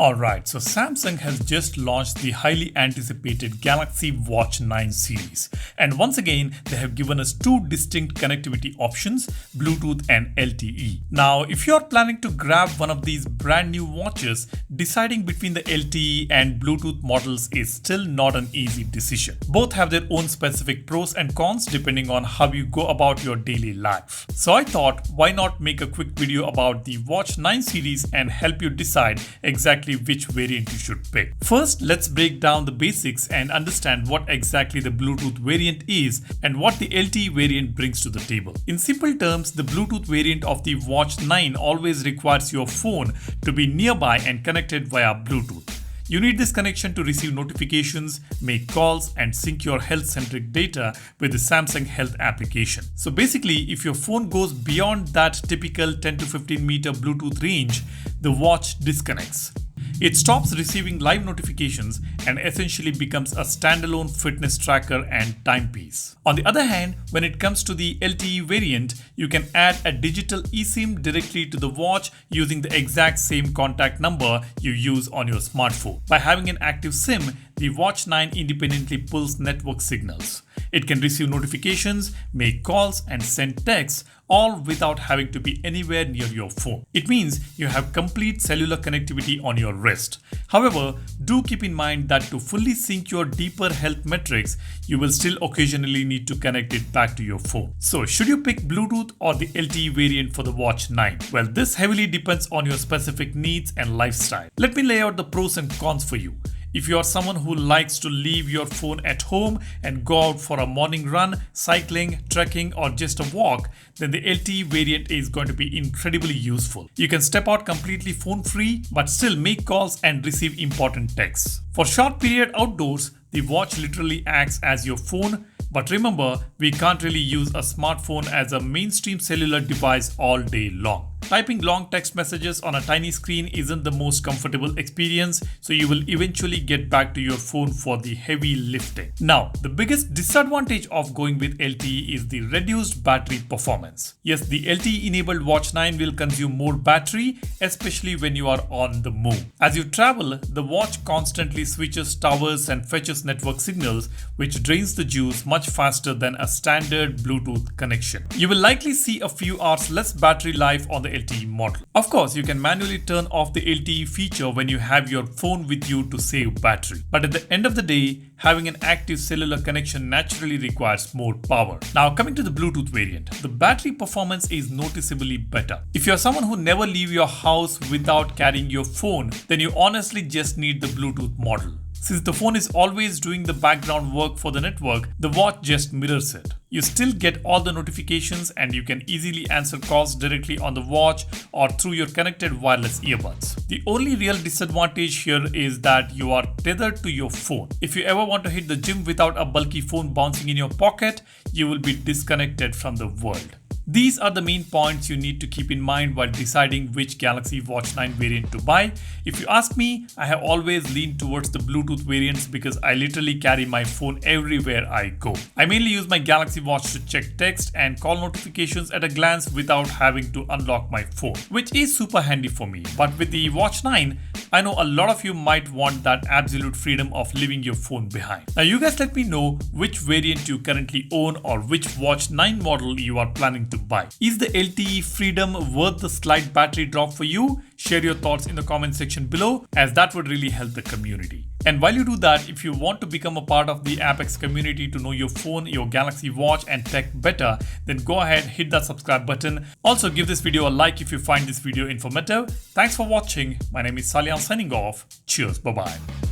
Alright, so Samsung has just launched the highly anticipated Galaxy Watch 9 series. And once again, they have given us two distinct connectivity options, Bluetooth and LTE. Now, if you are planning to grab one of these brand new watches, deciding between the LTE and Bluetooth models is still not an easy decision. Both have their own specific pros and cons depending on how you go about your daily life. So I thought, why not make a quick video about the Watch 9 series and help you decide exactly which variant you should pick. First, let's break down the basics and understand what exactly the Bluetooth variant is and what the LTE variant brings to the table. In simple terms, the Bluetooth variant of the Watch 9 always requires your phone to be nearby and connected via Bluetooth. You need this connection to receive notifications, make calls, and sync your health-centric data with the Samsung Health application. So basically, if your phone goes beyond that typical 10 to 15 meter Bluetooth range, the watch disconnects. It stops receiving live notifications and essentially becomes a standalone fitness tracker and timepiece. On the other hand, when it comes to the LTE variant, you can add a digital eSIM directly to the watch using the exact same contact number you use on your smartphone. By having an active SIM, the Watch 9 independently pulls network signals. It can receive notifications, make calls, and send texts, all without having to be anywhere near your phone. It means you have complete cellular connectivity on your wrist. However, do keep in mind that to fully sync your deeper health metrics, you will still occasionally need to connect it back to your phone. So, should you pick Bluetooth or the LTE variant for the Watch 9? Well, this heavily depends on your specific needs and lifestyle. Let me lay out the pros and cons for you. If you are someone who likes to leave your phone at home and go out for a morning run, cycling, trekking, or just a walk, then the LTE variant is going to be incredibly useful. You can step out completely phone-free, but still make calls and receive important texts. For short period outdoors, the watch literally acts as your phone. But remember, we can't really use a smartphone as a mainstream cellular device all day long. Typing long text messages on a tiny screen isn't the most comfortable experience, so you will eventually get back to your phone for the heavy lifting. Now, the biggest disadvantage of going with LTE is the reduced battery performance. Yes, the LTE-enabled Watch 9 will consume more battery, especially when you are on the move. As you travel, the watch constantly switches towers and fetches network signals, which drains the juice much faster than a standard Bluetooth connection. You will likely see a few hours less battery life on the LTE model. Of course, you can manually turn off the LTE feature when you have your phone with you to save battery. But at the end of the day, having an active cellular connection naturally requires more power. Now, coming to the Bluetooth variant, the battery performance is noticeably better. If you're someone who never leave your house without carrying your phone, then you honestly just need the Bluetooth model. Since the phone is always doing the background work for the network, the watch just mirrors it. You still get all the notifications and you can easily answer calls directly on the watch or through your connected wireless earbuds. The only real disadvantage here is that you are tethered to your phone. If you ever want to hit the gym without a bulky phone bouncing in your pocket, you will be disconnected from the world. These are the main points you need to keep in mind while deciding which Galaxy Watch 9 variant to buy. If you ask me, I have always leaned towards the Bluetooth variants because I literally carry my phone everywhere I go. I mainly use my Galaxy Watch to check text and call notifications at a glance without having to unlock my phone, which is super handy for me. But with the Watch 9, I know a lot of you might want that absolute freedom of leaving your phone behind. Now you guys let me know which variant you currently own or which Watch 9 model you are planning to buy. Is the LTE freedom worth the slight battery drop for you? Share your thoughts in the comment section below, as that would really help the community. And while you do that, if you want to become a part of the Apex community to know your phone, your Galaxy Watch and tech better, then go ahead, hit that subscribe button. Also give this video a like if you find this video informative. Thanks for watching. My name is Salian signing off. Cheers. Bye-bye.